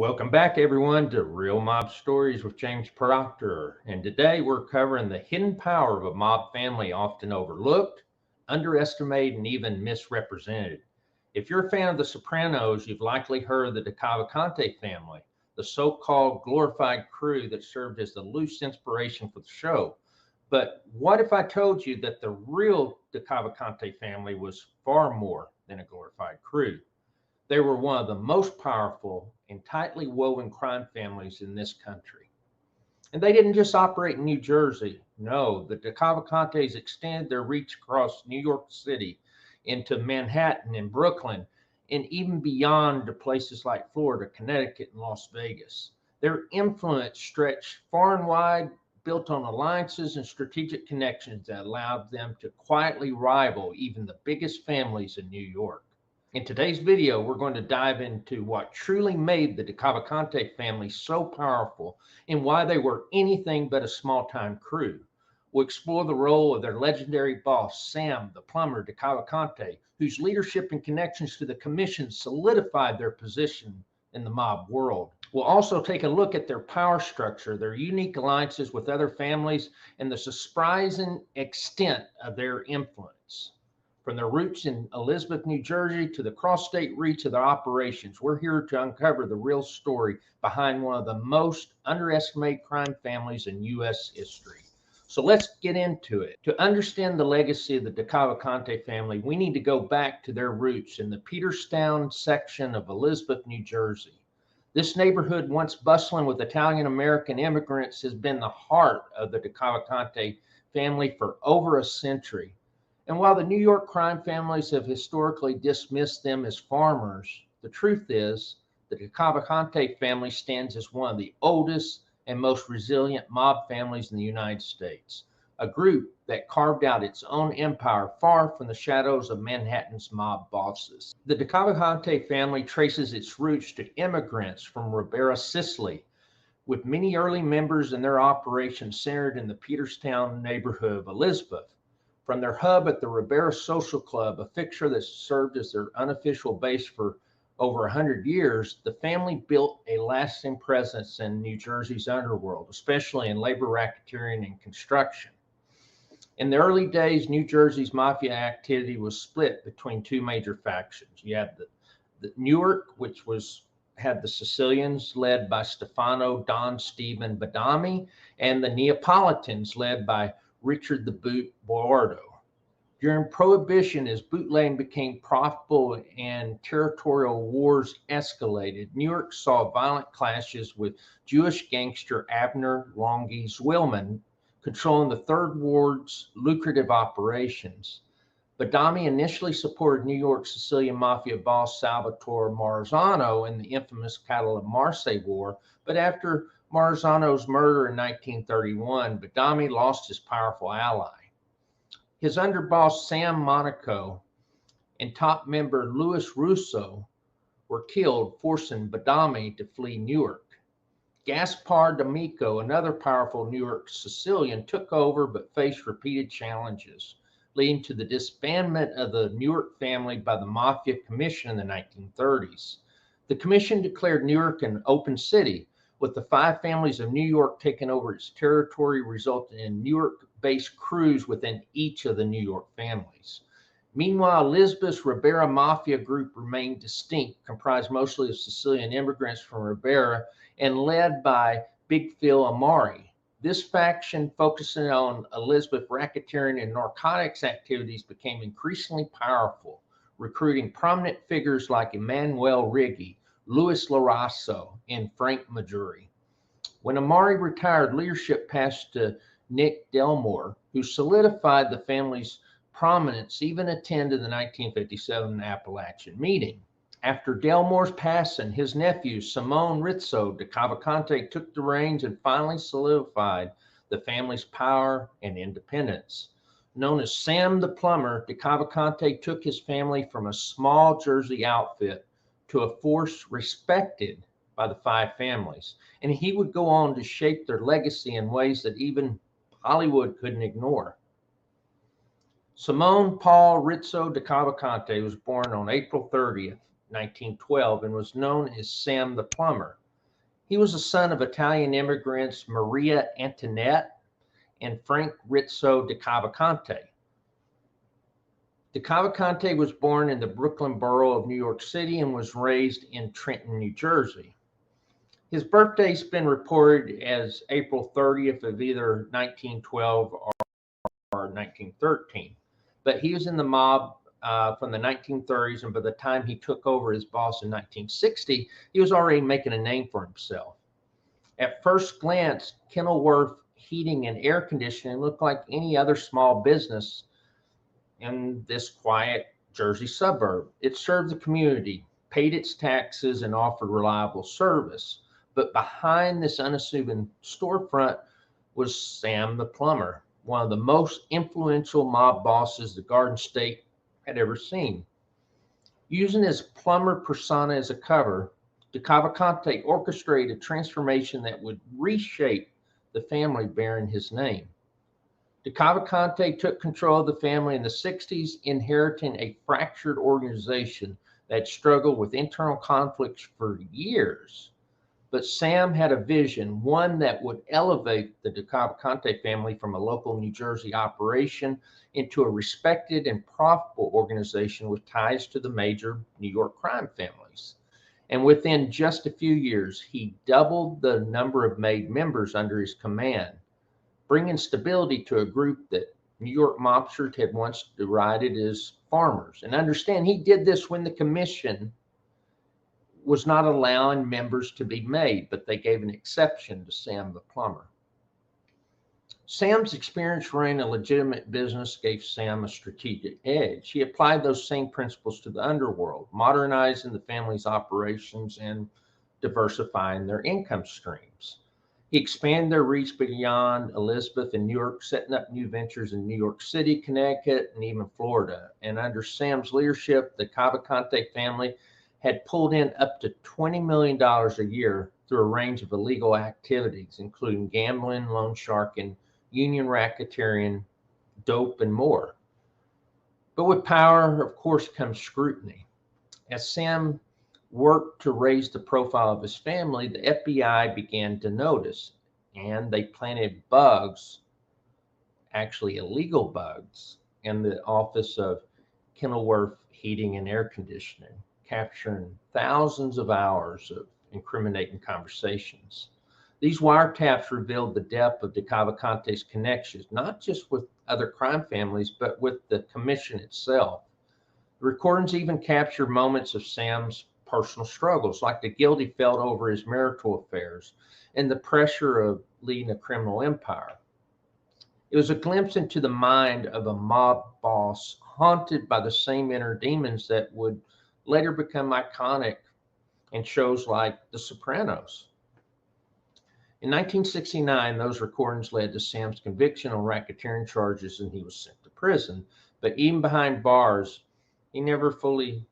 Welcome back, everyone, to Real Mob Stories with James Proctor. And today we're covering the hidden power of a mob family, often overlooked, underestimated, and even misrepresented. If you're a fan of The Sopranos, you've likely heard of the DeCavalcante family, the so called glorified crew that served as the loose inspiration for the show. But what if I told you that the real DeCavalcante family was far more than a glorified crew? They were one of the most powerful and tightly woven crime families in this country. And they didn't just operate in New Jersey. No, the DeCavalcantes extended their reach across New York City into Manhattan and Brooklyn, and even beyond to places like Florida, Connecticut, and Las Vegas. Their influence stretched far and wide, built on alliances and strategic connections that allowed them to quietly rival even the biggest families in New York. In today's video, we're going to dive into what truly made the DeCavalcante family so powerful and why they were anything but a small-time crew. We'll explore the role of their legendary boss, Sam the Plumber DeCavalcante, whose leadership and connections to the commission solidified their position in the mob world. We'll also take a look at their power structure, their unique alliances with other families, and the surprising extent of their influence. From their roots in Elizabeth, New Jersey, to the cross-state reach of their operations, we're here to uncover the real story behind one of the most underestimated crime families in U.S. history. So let's get into it. To understand the legacy of the DeCavalcante family, we need to go back to their roots in the Peterstown section of Elizabeth, New Jersey. This neighborhood, once bustling with Italian-American immigrants, has been the heart of the DeCavalcante family for over a century. And while the New York crime families have historically dismissed them as farmers, the truth is the DeCavalcante family stands as one of the oldest and most resilient mob families in the United States, a group that carved out its own empire far from the shadows of Manhattan's mob bosses. The DeCavalcante family traces its roots to immigrants from Ribera, Sicily, with many early members and their operations centered in the Peterstown neighborhood of Elizabeth. From their hub at the Ribera Social Club, a fixture that served as their unofficial base for over 100 years, the family built a lasting presence in New Jersey's underworld, especially in labor racketeering and construction. In the early days, New Jersey's Mafia activity was split between two major factions. You had the Newark, which had the Sicilians led by Stefano Don Stephen Badami, and the Neapolitans led by Richard the Boot Boardo. During Prohibition, as bootlegging became profitable and territorial wars escalated, Newark saw violent clashes with Jewish gangster Abner Longy Zwillman controlling the Third Ward's lucrative operations. Badami initially supported New York Sicilian Mafia boss Salvatore Marzano in the infamous Cattle of Marse War, but after Marzano's murder in 1931, Badami lost his powerful ally. His underboss Sam Monaco and top member Louis Russo were killed, forcing Badami to flee Newark. Gaspar D'Amico, another powerful New York Sicilian, took over but faced repeated challenges, leading to the disbandment of the Newark family by the Mafia Commission in the 1930s. The commission declared Newark an open city, with the five families of New York taking over its territory, resulting in Newark-based crews within each of the New York families. Meanwhile, Elizabeth's Ribera Mafia group remained distinct, comprised mostly of Sicilian immigrants from Ribera and led by Big Phil Amari. This faction, focusing on Elizabeth racketeering and narcotics activities, became increasingly powerful, recruiting prominent figures like Emanuele Riggi, Louis Larasso, and Frank Maggiore. When Amari retired, leadership passed to Nick Delmore, who solidified the family's prominence, even attended the 1957 Appalachian meeting. After Delmore's passing, his nephew, Simone Rizzo DeCavalcante, took the reins and finally solidified the family's power and independence. Known as Sam the Plumber, DeCavalcante took his family from a small Jersey outfit to a force respected by the five families. And he would go on to shape their legacy in ways that even Hollywood couldn't ignore. Simone Paul Rizzo DeCavalcante was born on April 30th, 1912, and was known as Sam the Plumber. He was the son of Italian immigrants Maria Antoinette and Frank Rizzo DeCavalcante. DeCavalcante was born in the Brooklyn borough of New York City and was raised in Trenton, New Jersey. His birthday's been reported as April 30th of either 1912 or 1913. But he was in the mob from the 1930s, and by the time he took over as boss in 1960, he was already making a name for himself. At first glance, Kenilworth Heating and Air Conditioning looked like any other small business in this quiet Jersey suburb. It served the community, paid its taxes, and offered reliable service. But behind this unassuming storefront was Sam the Plumber, one of the most influential mob bosses the Garden State had ever seen. Using his plumber persona as a cover, DeCavalcante orchestrated a transformation that would reshape the family bearing his name. DeCavalcante took control of the family in the 60s, inheriting a fractured organization that struggled with internal conflicts for years. But Sam had a vision, one that would elevate the DeCavalcante family from a local New Jersey operation into a respected and profitable organization with ties to the major New York crime families. And within just a few years, he doubled the number of made members under his command, bringing stability to a group that New York mobsters had once derided as farmers. And understand, he did this when the commission was not allowing members to be made, but they gave an exception to Sam the Plumber. Sam's experience running a legitimate business gave Sam a strategic edge. He applied those same principles to the underworld, modernizing the family's operations and diversifying their income streams. He expanded their reach beyond Elizabeth and New York, setting up new ventures in New York City, Connecticut, and even Florida. And under Sam's leadership, the Cavalcante family had pulled in up to $20 million a year through a range of illegal activities, including gambling, loan sharking, union racketeering, dope, and more. But with power, of course, comes scrutiny. As Sam worked to raise the profile of his family, the FBI began to notice, and they planted bugs, actually illegal bugs, in the office of Kenilworth Heating and Air Conditioning, capturing thousands of hours of incriminating conversations. These wiretaps revealed the depth of DeCavalcante's connections, not just with other crime families, but with the commission itself. The recordings even captured moments of Sam's personal struggles, like the guilt he felt over his marital affairs and the pressure of leading a criminal empire. It was a glimpse into the mind of a mob boss haunted by the same inner demons that would later become iconic in shows like The Sopranos. In 1969, those recordings led to Sam's conviction on racketeering charges and he was sent to prison. But even behind bars, he never fully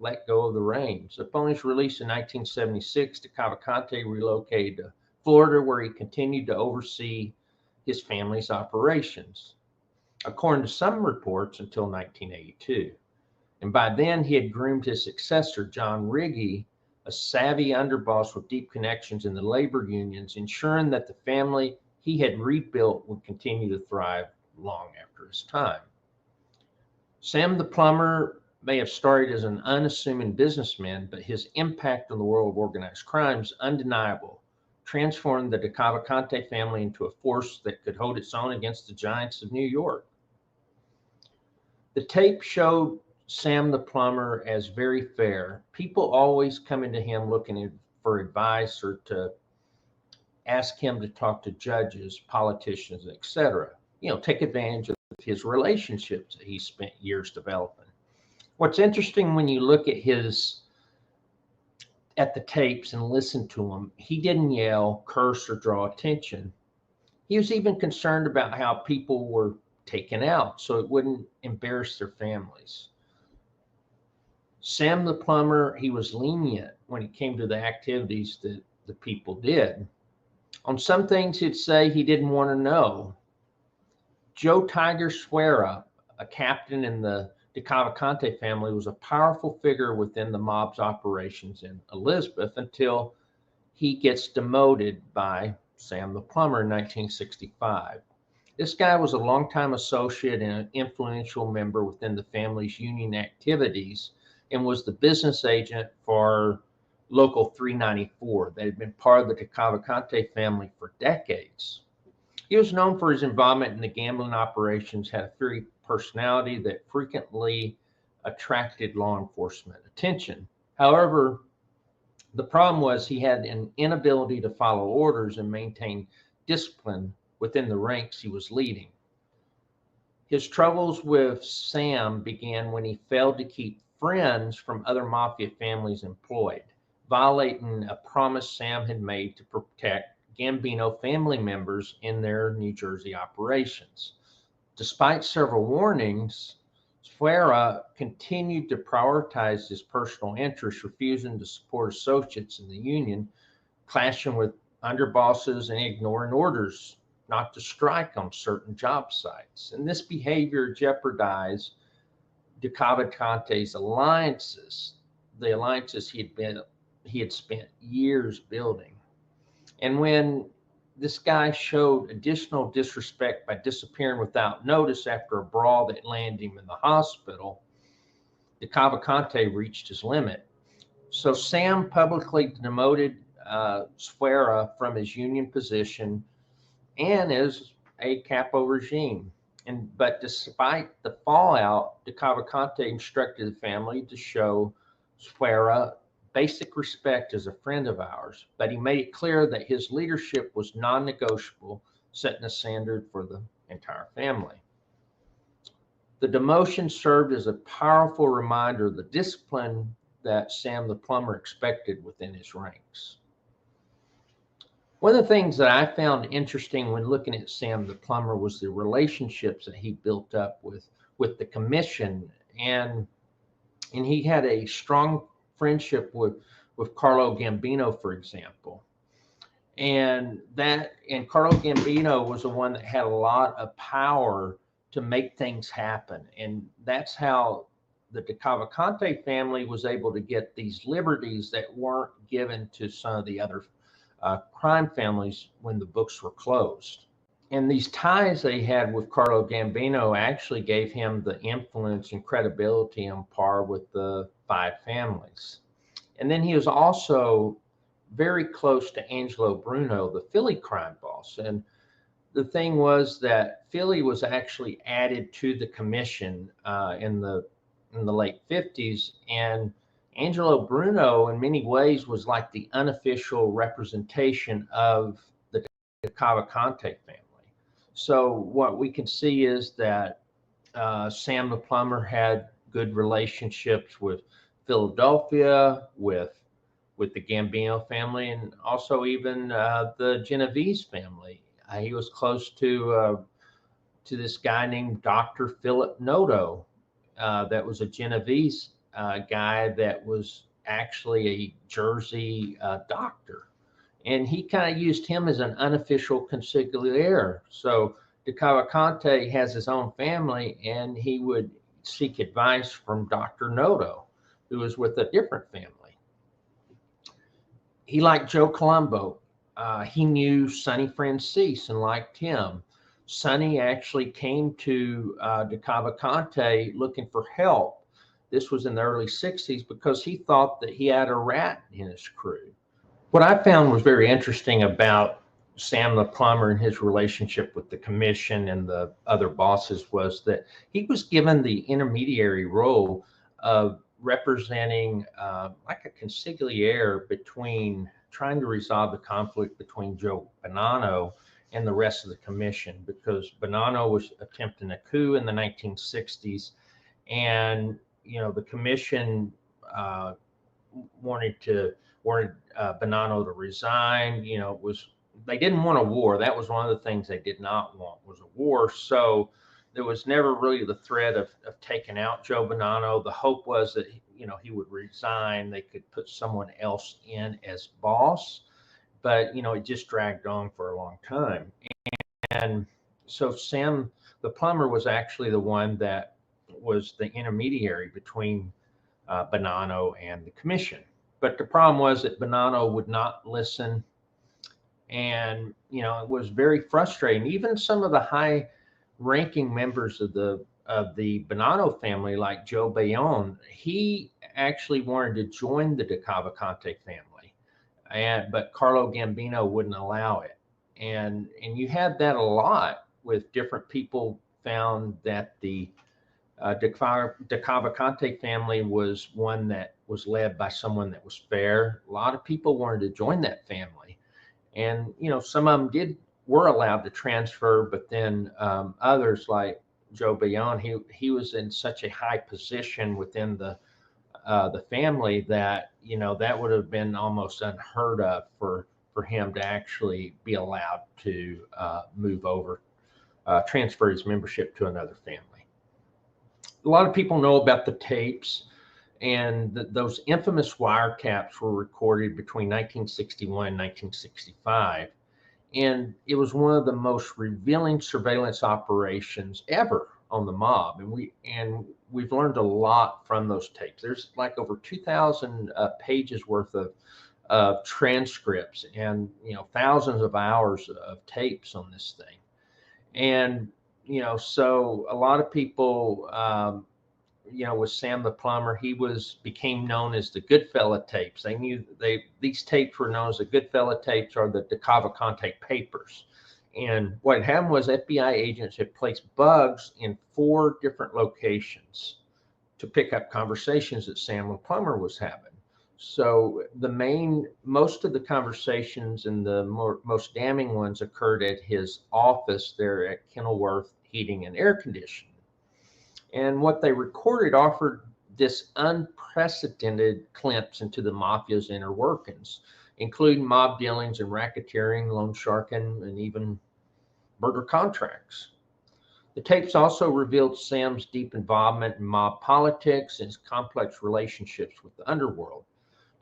let go of the reins. Upon his release in 1976, DeCavalcante relocated to Florida, where he continued to oversee his family's operations, according to some reports, until 1982. And by then, he had groomed his successor, John Riggi, a savvy underboss with deep connections in the labor unions, ensuring that the family he had rebuilt would continue to thrive long after his time. Sam the Plumber may have started as an unassuming businessman, but his impact on the world of organized crime is undeniable, transformed the DeCavalcante family into a force that could hold its own against the giants of New York. The tape showed Sam the Plumber as very fair. People always coming to him looking for advice or to ask him to talk to judges, politicians, etc. Take advantage of his relationships that he spent years developing. What's interesting when you look at the tapes and listen to him, he didn't yell, curse, or draw attention. He was even concerned about how people were taken out so it wouldn't embarrass their families. Sam the Plumber, he was lenient when it came to the activities that the people did. On some things, he'd say he didn't want to know. Joe Tiger Swearup, a captain in the DeCavalcante family, was a powerful figure within the mob's operations in Elizabeth until he gets demoted by Sam the Plumber in 1965. This guy was a longtime associate and an influential member within the family's union activities and was the business agent for Local 394 that had been part of the DeCavalcante family for decades. He was known for his involvement in the gambling operations, had a fiery personality that frequently attracted law enforcement attention. However, the problem was he had an inability to follow orders and maintain discipline within the ranks he was leading. His troubles with Sam began when he failed to keep friends from other mafia families employed, violating a promise Sam had made to protect Gambino family members in their New Jersey operations. Despite several warnings, Sfera continued to prioritize his personal interests, refusing to support associates in the union, clashing with underbosses, and ignoring orders not to strike on certain job sites. And this behavior jeopardized DeCavalcante's alliances, the alliances he had spent years building. And when this guy showed additional disrespect by disappearing without notice after a brawl that landed him in the hospital, DeCavalcante reached his limit. So Sam publicly demoted Sfera from his union position and his a capo regime. But despite the fallout, DeCavalcante instructed the family to show Sfera basic respect as a friend of ours, but he made it clear that his leadership was non-negotiable, setting a standard for the entire family. The demotion served as a powerful reminder of the discipline that Sam the Plumber expected within his ranks. One of the things that I found interesting when looking at Sam the Plumber was the relationships that he built up with the commission, and he had a strong friendship with Carlo Gambino, for example. And Carlo Gambino was the one that had a lot of power to make things happen. And that's how the DeCavalcante family was able to get these liberties that weren't given to some of the other crime families when the books were closed. And these ties they had with Carlo Gambino actually gave him the influence and credibility on par with the five families. And then he was also very close to Angelo Bruno, the Philly crime boss. And the thing was that Philly was actually added to the commission in the late 50s. And Angelo Bruno, in many ways, was like the unofficial representation of the DeCavalcante family. So what we can see is that Sam the Plumber had good relationships with Philadelphia, with the Gambino family, and also even the Genovese family. He was close to this guy named Dr. Philip Noto, that was a Genovese guy that was actually a Jersey doctor. And he kind of used him as an unofficial consigliere. So DeCavalcante has his own family, and he would seek advice from Dr. Noto, who was with a different family. He liked Joe Colombo. He knew Sonny Francis and liked him. Sonny actually came to DeCavalcante looking for help. This was in the early 60s because he thought that he had a rat in his crew. What I found was very interesting about Sam the Plumber and his relationship with the commission and the other bosses was that he was given the intermediary role of representing like a consigliere between trying to resolve the conflict between Joe Bonanno and the rest of the commission, because Bonanno was attempting a coup in the 1960s, and the commission wanted Bonanno to resign. They didn't want a war. That was one of the things they did not want, was a war. So there was never really the threat of taking out Joe Bonanno. The hope was that he would resign. They could put someone else in as boss, but it just dragged on for a long time. And so Sam the Plumber was actually the one that was the intermediary between Bonanno and the commission. But the problem was that Bonanno would not listen. And, it was very frustrating. Even some of the high ranking members of the Bonanno family, like Joe Bayonne, he actually wanted to join the DeCavalcante family, but Carlo Gambino wouldn't allow it. And you had that a lot with different people found that the DeCavalcante family was one that was led by someone that was fair. A lot of people wanted to join that family, and some of them were allowed to transfer, but then others like Joe Bayonne, he was in such a high position within the family that that would have been almost unheard of for him to actually be allowed to move over, transfer his membership to another family. A lot of people know about the tapes, and those infamous wiretaps were recorded between 1961 and 1965. And it was one of the most revealing surveillance operations ever on the mob. And we've learned a lot from those tapes. There's like over 2,000 pages worth of transcripts, and thousands of hours of tapes on this thing. And so a lot of people, with Sam the Plumber, he became known as the Goodfella tapes. These tapes were known as the Goodfella tapes, or the DeCavalcante papers. And what happened was FBI agents had placed bugs in 4 different locations to pick up conversations that Sam the Plumber was having. So most of the conversations and the most damning ones occurred at his office there at Kenilworth Heating and Air Conditioning. And what they recorded offered this unprecedented glimpse into the Mafia's inner workings, including mob dealings and racketeering, loan sharking, and even murder contracts. The tapes also revealed Sam's deep involvement in mob politics and his complex relationships with the underworld.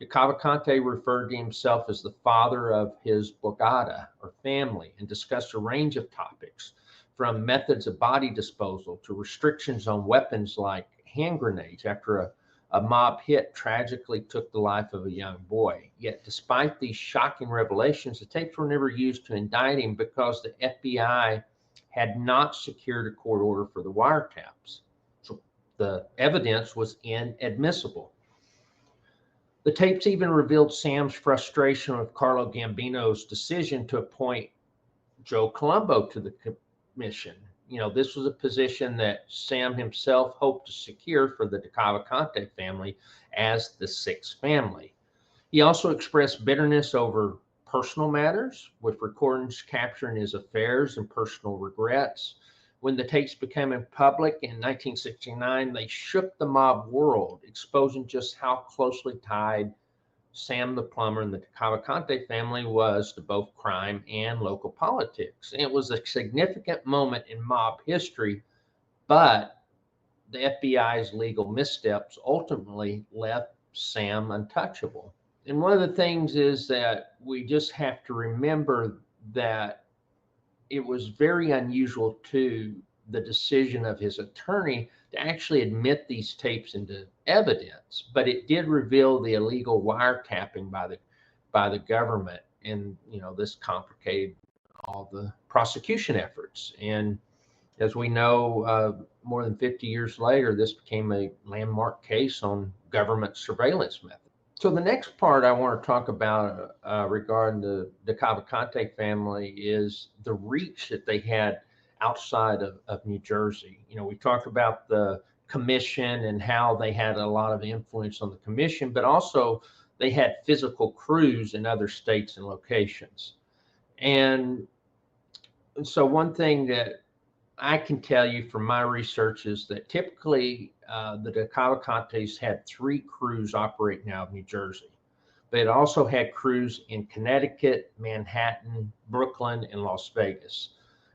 DeCavalcante referred to himself as the father of his Borgata, or family, and discussed a range of topics, from methods of body disposal to restrictions on weapons like hand grenades after a mob hit tragically took the life of a young boy. Yet, despite these shocking revelations, the tapes were never used to indict him because the FBI had not secured a court order for the wiretaps. So the evidence was inadmissible. The tapes even revealed Sam's frustration with Carlo Gambino's decision to appoint Joe Colombo to the commission. This was a position that Sam himself hoped to secure for the DeCavalcante family as the 6th family. He also expressed bitterness over personal matters, with recordings capturing his affairs and personal regrets. When the tapes became public in 1969, they shook the mob world, exposing just how closely tied Sam the Plumber and the DeCavalcante family was to both crime and local politics. And it was a significant moment in mob history, but the FBI's legal missteps ultimately left Sam untouchable. And one of the things is that we just have to remember that it was very unusual to the decision of his attorney to actually admit these tapes into evidence, but it did reveal the illegal wiretapping by the government, and this complicated all the prosecution efforts. And as we know, more than 50 years later, this became a landmark case on government surveillance methods. So the next part I want to talk about regarding the DeCavalcante family is the reach that they had outside of New Jersey. We talked about the commission and how they had a lot of influence on the commission, but also they had physical crews in other states and locations. And so one thing that I can tell you from my research is that typically the DeCavalcantes had 3 crews operating out of New Jersey. But it also had crews in Connecticut, Manhattan, Brooklyn, and Las Vegas.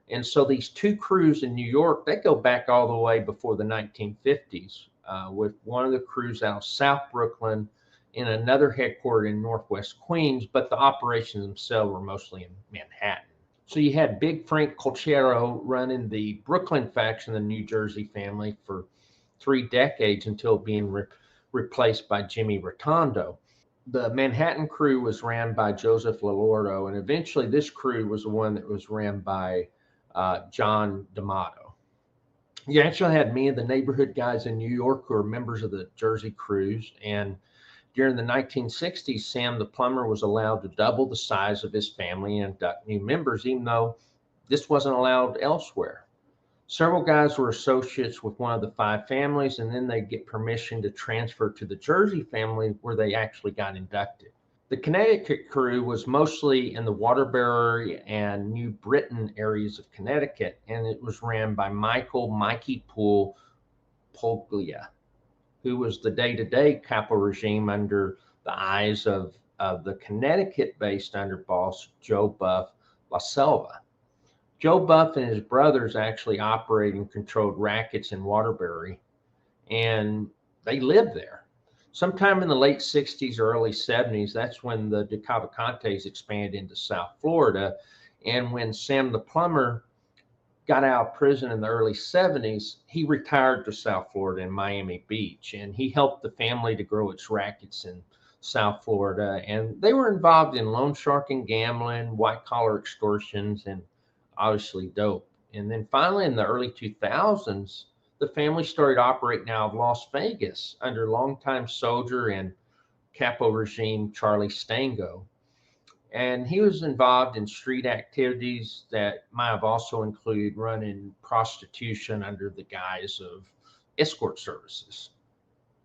And so these 2 crews in New York, they go back all the way before the 1950s, with one of the crews out of South Brooklyn and another headquartered in Northwest Queens, but the operations themselves were mostly in Manhattan. So you had Big Frank Colchero running the Brooklyn faction of the New Jersey family for 3 decades until being replaced by Jimmy Rotondo. The Manhattan crew was ran by Joseph Lolordo, and eventually this crew was the one that was ran by John D'Amato. You actually had me and the neighborhood guys in New York who were members of the Jersey crews, and during the 1960s, Sam the plumber was allowed to double the size of his family and induct new members, even though this wasn't allowed elsewhere. Several guys were associates with one of the five families, and then they get permission to transfer to the Jersey family where they actually got inducted. The Connecticut crew was mostly in the Waterbury and New Britain areas of Connecticut, and it was ran by Michael Mikey Poole Poglia, who was the day-to-day capo regime under the eyes of the Connecticut-based underboss Joe Buff La Selva. Joe Buff and his brothers actually operated and controlled rackets in Waterbury, and they lived there. Sometime in the late 60s or early 70s, that's when the DeCavalcantes expanded into South Florida. And when Sam the plumber got out of prison in the early 70s, he retired to South Florida in Miami Beach, and he helped the family to grow its rackets in South Florida. And they were involved in loan sharking, gambling, white collar extortions, and obviously dope. And then finally in the early 2000s, the family started operating out of Las Vegas under longtime soldier and capo regime Charlie Stango. And he was involved in street activities that might have also included running prostitution under the guise of escort services.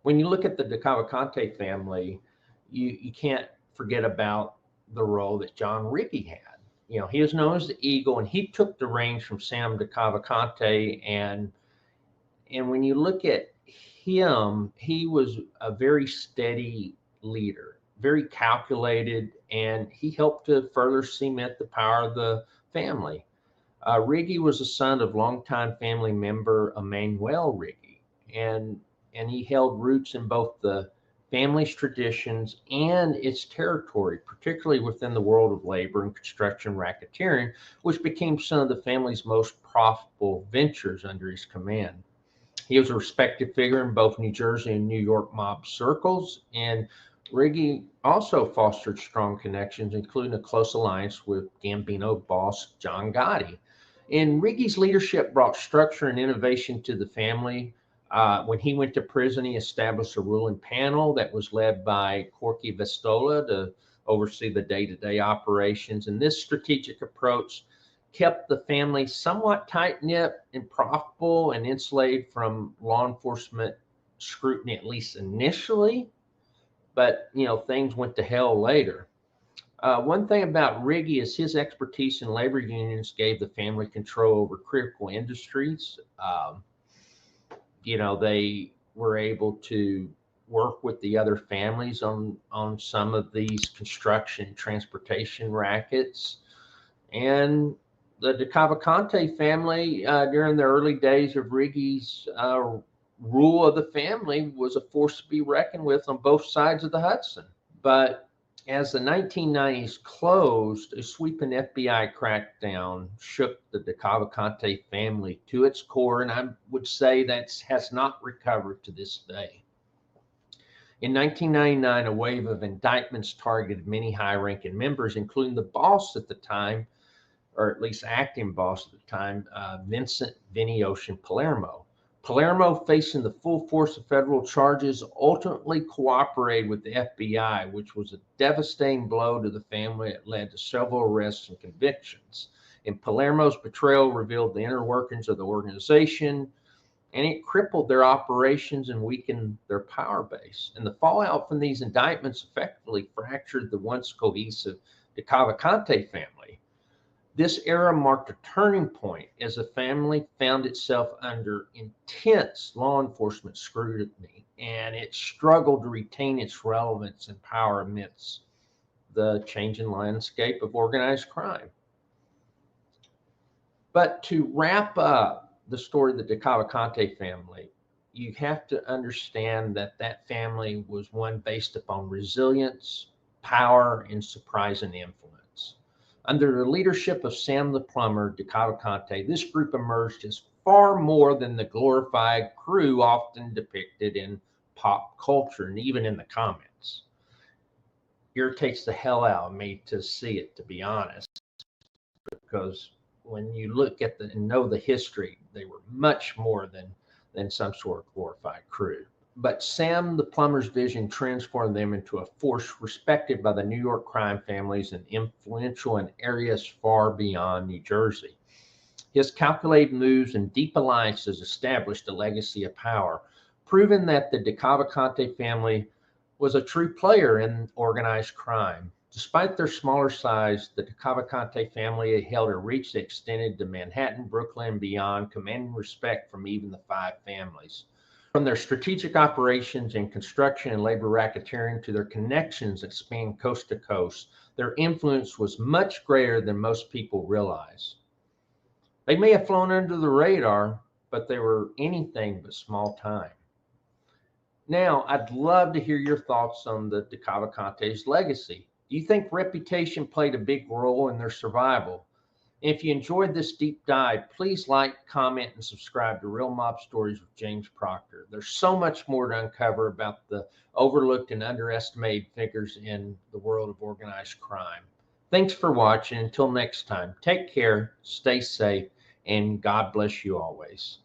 When you look at the DeCavalcante family, you can't forget about the role that John Riggi had. You know, he was known as the Eagle, and he took the reins from Sam DeCavalcante. And when you look at him, he was a very steady leader, very calculated, and he helped to further cement the power of the family. Riggi was a son of longtime family member Emmanuel Riggi, and he held roots in both the family's traditions and its territory, particularly within the world of labor and construction racketeering, which became some of the family's most profitable ventures under his command. He was a respected figure in both New Jersey and New York mob circles, and Riggi also fostered strong connections, including a close alliance with Gambino boss John Gotti. And Riggi's leadership brought structure and innovation to the family. When he went to prison, he established a ruling panel that was led by Corky Vestola to oversee the day-to-day operations. And this strategic approach kept the family somewhat tight-knit and profitable and insulated from law enforcement scrutiny, at least initially. But, you know, things went to hell later. One thing about Riggi is his expertise in labor unions gave the family control over critical industries. They were able to work with the other families on some of these construction transportation rackets. And the DeCavalcante family, during the early days of Riggi's rule of the family, was a force to be reckoned with on both sides of the Hudson. But as the 1990s closed, a sweeping FBI crackdown shook the DeCavalcante family to its core, and I would say that has not recovered to this day. In 1999, a wave of indictments targeted many high-ranking members, including the boss at the time, or at least acting boss at the time, Vincent Vinny Ocean Palermo. Palermo, facing the full force of federal charges, ultimately cooperated with the FBI, which was a devastating blow to the family. It led to several arrests and convictions. And Palermo's betrayal revealed the inner workings of the organization, and it crippled their operations and weakened their power base. And the fallout from these indictments effectively fractured the once cohesive DeCavalcante family. This era marked a turning point as the family found itself under intense law enforcement scrutiny, and it struggled to retain its relevance and power amidst the changing landscape of organized crime. But to wrap up the story of the DeCavalcante family, you have to understand that that family was one based upon resilience, power, and surprising influence. Under the leadership of Sam the Plumber DeCavalcante, this group emerged as far more than the glorified crew often depicted in pop culture and even in the comics. irritates the hell out of me to see it, to be honest, because when you look at and know the history, they were much more than some sort of glorified crew. But Sam the plumber's vision transformed them into a force respected by the New York crime families and influential in areas far beyond New Jersey. His calculated moves and deep alliances established a legacy of power, proving that the DeCavalcante family was a true player in organized crime. Despite their smaller size, the DeCavalcante family held a reach that extended to Manhattan, Brooklyn, and beyond, commanding respect from even the five families. From their strategic operations in construction and labor racketeering to their connections that spanned coast to coast, their influence was much greater than most people realize. They may have flown under the radar, but they were anything but small time. Now, I'd love to hear your thoughts on the DeCavalcante's legacy. Do you think reputation played a big role in their survival? If you enjoyed this deep dive, please like, comment, and subscribe to Real Mob Stories with James Proctor. There's so much more to uncover about the overlooked and underestimated figures in the world of organized crime. Thanks for watching. Until next time, take care, stay safe, and God bless you always.